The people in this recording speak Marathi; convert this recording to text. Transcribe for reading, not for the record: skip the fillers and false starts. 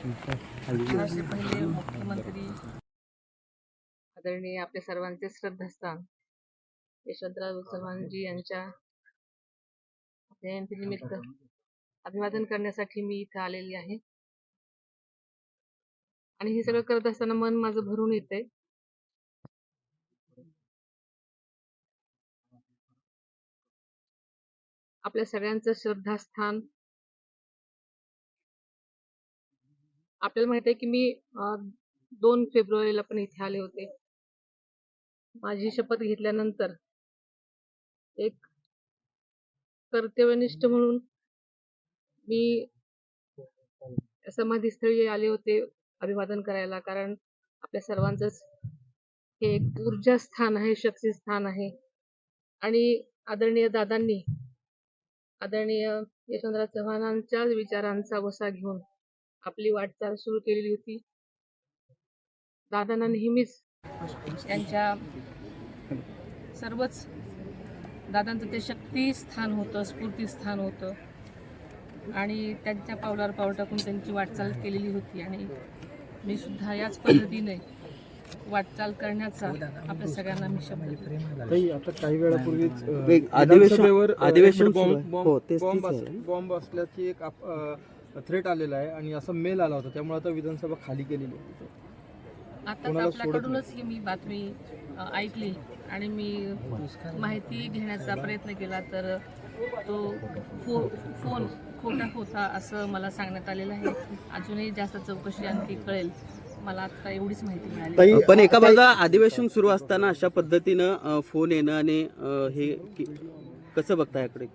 महाराष्ट्राचे पहिले मुख्यमंत्री आदरणीय आपल्या सर्वांचे श्रद्धास्थान यशवंतराव चव्हाणजी यांच्या जयंतीनिमित्त अभिवादन करण्यासाठी मी इथं आलेली आहे आणि हे सगळं करत असताना मन माझं भरून येते. आपल्या सगळ्यांचं श्रद्धास्थान आपल्याला माहित आहे की मी 2 फेब्रुवारीला पण इथे आले होते. माझी शपथ घेतल्यानंतर एक कर्तव्यनिष्ठ म्हणून मी समाधीस्थळी आले होते अभिवादन करायला, कारण आपल्या सर्वांचंच हे एक ऊर्जा स्थान आहे, शक्ती स्थान आहे. आणि आदरणीय दादांनी आदरणीय यशवंतराव चव्हाणांच्या विचारांचा वसा घेऊन आपली वाटचाल सुरू केलेली होती. दादांना नेहमीच त्यांच्या सर्वच दादांचं ते शक्ती स्थान होतं, स्फूर्ती स्थान होतं आणि त्यांच्या पावलावर पाऊल टाकून त्यांची वाटचाल केलेली होती आणि मी सुद्धा याच पद्धतीने वाटचाल करण्याचा आपल्या सगळ्यांना मी शब्द देतो. आता काही वेळापूर्वीच अधिवेशन बॉम्ब असल्याची एक थ्रेट आलेला आहे आणि असा मेल आला होता, त्यामुळे आता विधानसभा खाली केलेली होती. आताच आपल्याकडूनच ही मी बातमी ऐकली आणि मी माहिती घेण्याचा प्रयत्न केला तर तो फोन खोटा होता असं मला सांगण्यात आलेलं आहे. अजूनही जास्त चौकशी आणखी कळेल. मला आता एवढीच माहिती मिळाली. पण एका बाजूला अधिवेशन सुरू असताना अशा पद्धतीनं फोन येणं आणि हे कसं बघता याकडे?